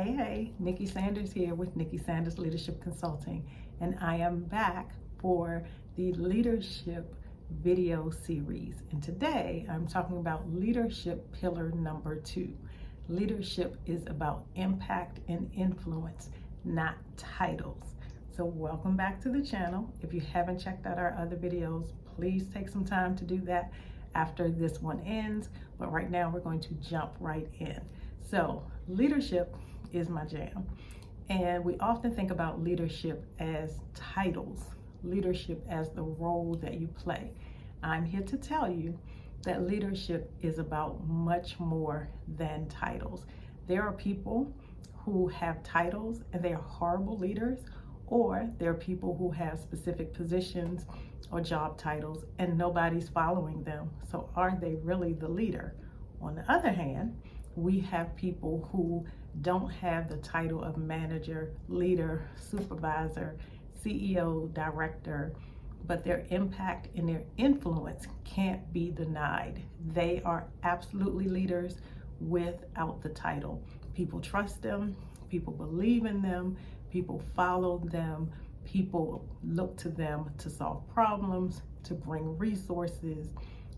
Hey, Nikki Sanders here with Nikki Sanders Leadership Consulting, and I am back for the leadership video series. And today I'm talking about leadership pillar number 2. Leadership is about impact and influence, not titles. So welcome back to the channel. If you haven't checked out our other videos, please take some time to do that after this one ends. But right now we're going to jump right in. So leadership is my jam. And we often think about leadership as titles, leadership as the role that you play. I'm here to tell you that leadership is about much more than titles. There are people who have titles and they are horrible leaders, or there are people who have specific positions or job titles and nobody's following them. So are they really the leader? On the other hand, we have people who don't have the title of manager, leader, supervisor, CEO, director, but their impact and their influence can't be denied. They are absolutely leaders without the title. People trust them, people believe in them, people follow them, people look to them to solve problems, to bring resources,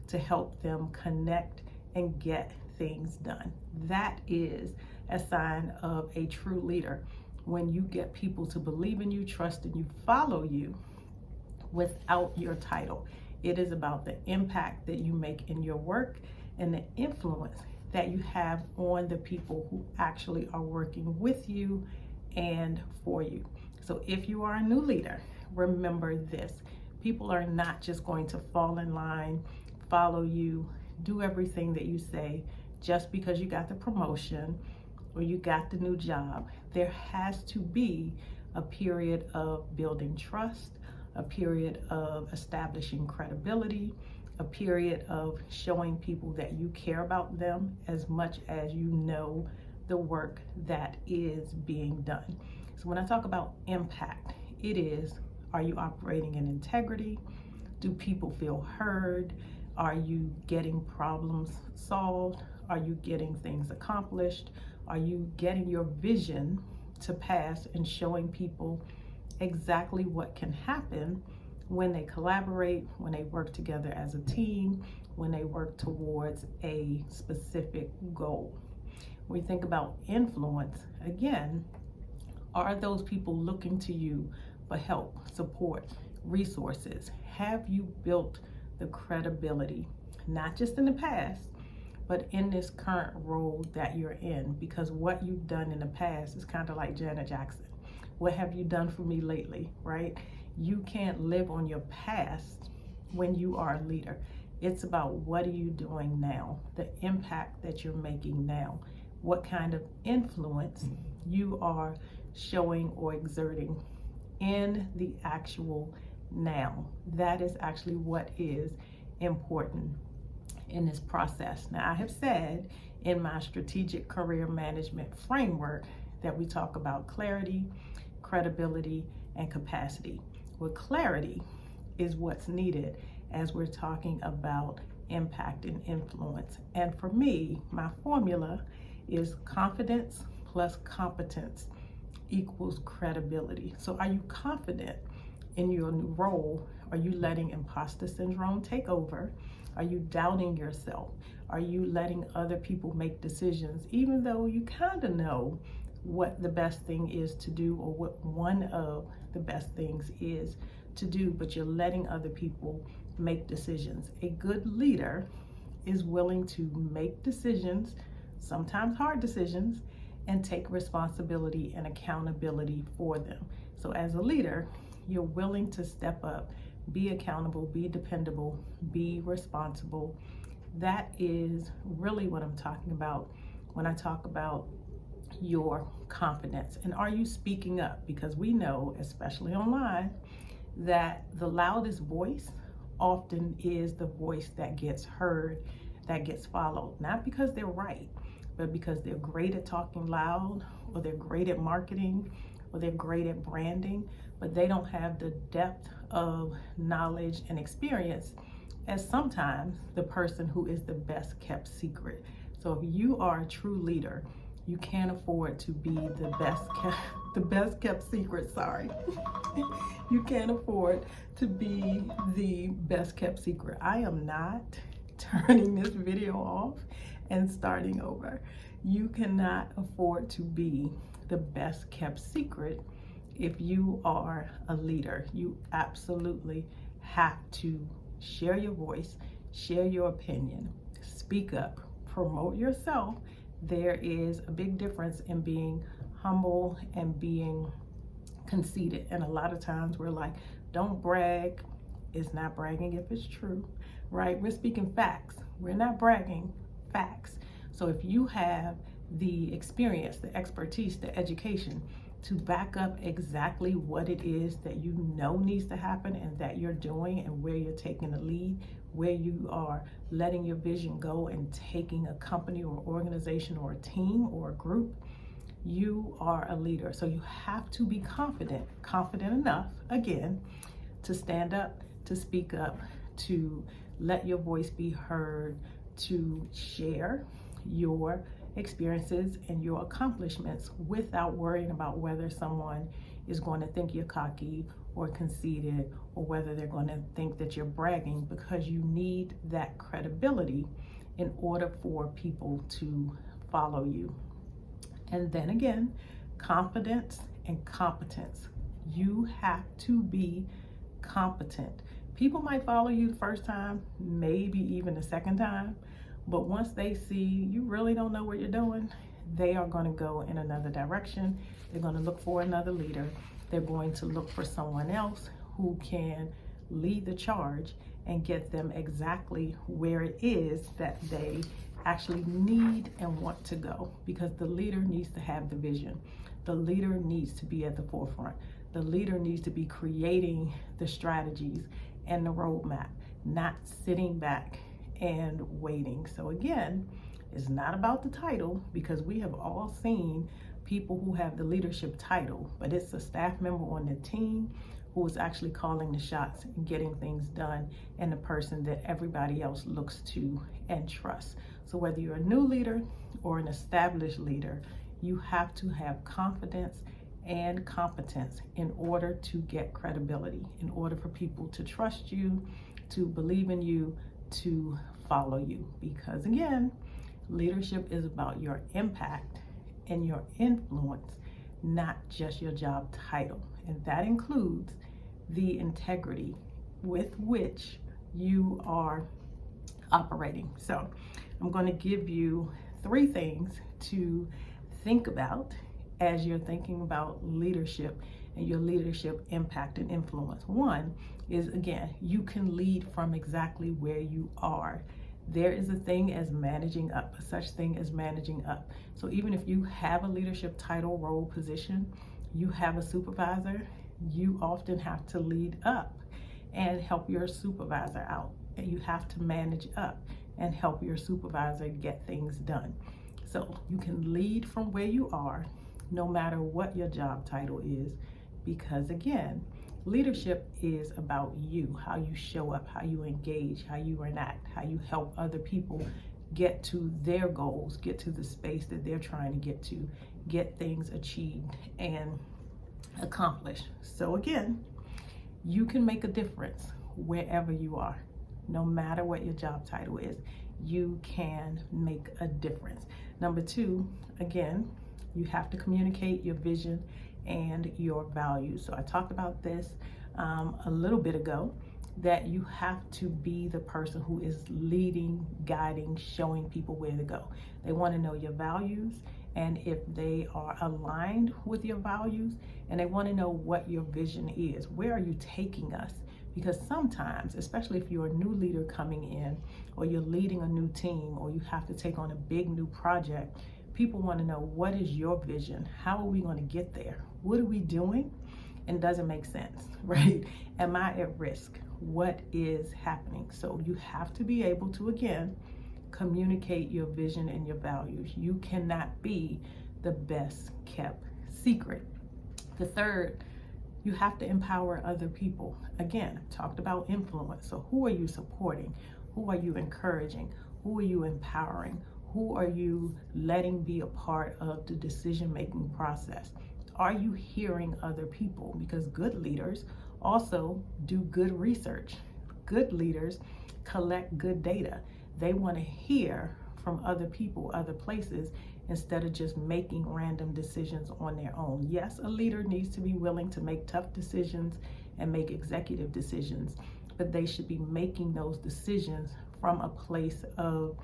to help them connect and get things done. That is a sign of a true leader. When you get people to believe in you, trust in you, follow you without your title. It is about the impact that you make in your work and the influence that you have on the people who actually are working with you and for you. So if you are a new leader, remember this. People are not just going to fall in line, follow you, do everything that you say just because you got the promotion or you got the new job. There has to be a period of building trust, a period of establishing credibility, a period of showing people that you care about them as much as you know the work that is being done. So when I talk about impact, it is, are you operating in integrity? Do people feel heard? Are you getting problems solved? Are you getting things accomplished? Are you getting your vision to pass and showing people exactly what can happen when they collaborate, when they work together as a team, when they work towards a specific goal? When we think about influence, again, are those people looking to you for help, support, resources? Have you built the credibility, not just in the past, but in this current role that you're in? Because what you've done in the past is kind of like Janet Jackson. What have you done for me lately, right? You can't live on your past when you are a leader. It's about what are you doing now, the impact that you're making now, what kind of influence you are showing or exerting in the actual now. That is actually what is important in this process. Now, I have said in my strategic career management framework that we talk about clarity, credibility, and capacity. Well, clarity is what's needed as we're talking about impact and influence. And for me, my formula is confidence plus competence equals credibility. So are you confident in your new role? Are you letting imposter syndrome take over? Are you doubting yourself? Are you letting other people make decisions even though you kind of know what the best thing is to do or what one of the best things is to do, but you're letting other people make decisions? A good leader is willing to make decisions, sometimes hard decisions, and take responsibility and accountability for them. So as a leader, you're willing to step up, be accountable, be dependable, be responsible. That is really what I'm talking about when I talk about your confidence. And are you speaking up? Because we know, especially online, that the loudest voice often is the voice that gets heard, that gets followed. Not because they're right, but because they're great at talking loud, or they're great at marketing, or they're great at branding, but they don't have the depth of knowledge and experience as sometimes the person who is the best kept secret. So if you are a true leader, You can't afford to be the best kept secret, sorry. You can't afford to be the best kept secret. I am not turning this video off and starting over. You cannot afford to be the best kept secret if you are a leader. You absolutely have to share your voice, share your opinion, speak up, promote yourself. There is a big difference in being humble and being conceited. And a lot of times we're like, don't brag. It's not bragging if it's true, right? We're speaking facts. We're not bragging, facts. So if you have the experience, the expertise, the education to back up exactly what it is that you know needs to happen and that you're doing, and where you're taking the lead, where you are letting your vision go and taking a company or organization or a team or a group, you are a leader. So you have to be confident enough, again, to stand up, to speak up, to let your voice be heard, to share your experiences and your accomplishments without worrying about whether someone is going to think you're cocky or conceited, or whether they're going to think that you're bragging, because you need that credibility in order for people to follow you. And then again, confidence and competence. You have to be competent. People might follow you the first time, maybe even the second time, but once they see you really don't know what you're doing, they are going to go in another direction. They're going to look for another leader. They're going to look for someone else who can lead the charge and get them exactly where it is that they actually need and want to go, because the leader needs to have the vision. The leader needs to be at the forefront. The leader needs to be creating the strategies and the roadmap, not sitting back and waiting. So again, it's not about the title, because we have all seen people who have the leadership title, but it's a staff member on the team who is actually calling the shots and getting things done, and the person that everybody else looks to and trusts. So whether you're a new leader or an established leader, you have to have confidence and competence in order to get credibility, in order for people to trust you, to believe in you, to follow you. Because again, leadership is about your impact and your influence, not just your job title. And that includes the integrity with which you are operating. So I'm going to give you 3 things to think about as you're thinking about leadership and your leadership impact and influence. One is, again, you can lead from exactly where you are. There is a thing as managing up, a such thing as managing up. So even if you have a leadership title, role, position, you have a supervisor, you often have to lead up and help your supervisor out. And you have to manage up and help your supervisor get things done. So you can lead from where you are, no matter what your job title is, because again, leadership is about you, how you show up, how you engage, how you enact, how you help other people get to their goals, get to the space that they're trying to get things achieved and accomplished. So again, you can make a difference wherever you are, no matter what your job title is. You can make a difference. Number 2, again, you have to communicate your vision and your values. So I talked about this a little bit ago, that you have to be the person who is leading, guiding, showing people where to go. They want to know your values, and if they are aligned with your values, and they want to know what your vision is. Where are you taking us? Because sometimes, especially if you're a new leader coming in, or you're leading a new team, or you have to take on a big new project, people want to know, what is your vision? How are we going to get there? What are we doing? And does it make sense, right? Am I at risk? What is happening? So you have to be able to, again, communicate your vision and your values. You cannot be the best kept secret. The third, you have to empower other people. Again, I talked about influence. So who are you supporting? Who are you encouraging? Who are you empowering? Who are you letting be a part of the decision-making process? Are you hearing other people? Because good leaders also do good research. Good leaders collect good data. They want to hear from other people, other places, instead of just making random decisions on their own. Yes, a leader needs to be willing to make tough decisions and make executive decisions, but they should be making those decisions from a place of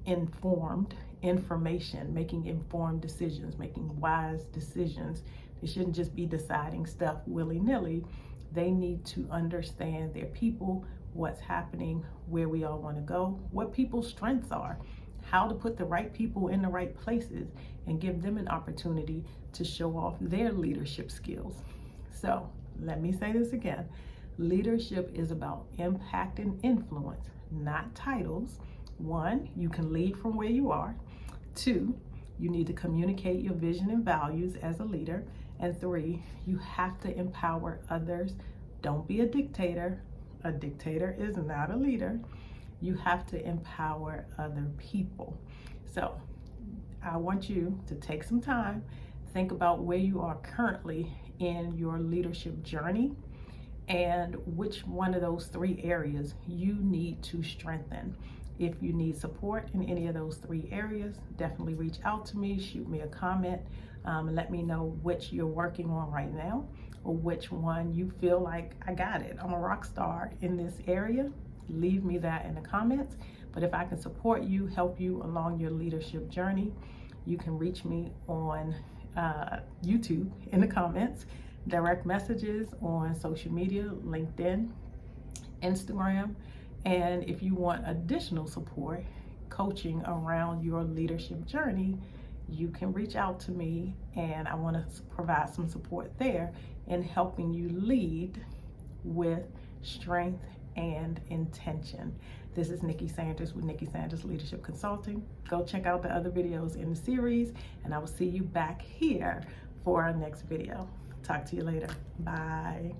informed information, making informed decisions, making wise decisions. They shouldn't just be deciding stuff willy-nilly. They need to understand their people, what's happening, where we all want to go, what people's strengths are, how to put the right people in the right places, and give them an opportunity to show off their leadership skills. So let me say this again. Leadership is about impact and influence, not titles. 1, you can lead from where you are. 2, you need to communicate your vision and values as a leader. And 3, you have to empower others. Don't be a dictator. A dictator is not a leader. You have to empower other people. So I want you to take some time, think about where you are currently in your leadership journey and which one of those 3 areas you need to strengthen. If you need support in any of those 3 areas, definitely reach out to me, shoot me a comment, and let me know which you're working on right now, or which one you feel like, I got it, I'm a rock star in this area. Leave me that in the comments. But if I can support you, help you along your leadership journey, you can reach me on YouTube in the comments, direct messages on social media, LinkedIn, Instagram. And if you want additional support, coaching around your leadership journey, you can reach out to me, and I want to provide some support there in helping you lead with strength and intention. This is Nikki Sanders with Nikki Sanders Leadership Consulting. Go check out the other videos in the series, and I will see you back here for our next video. Talk to you later. Bye.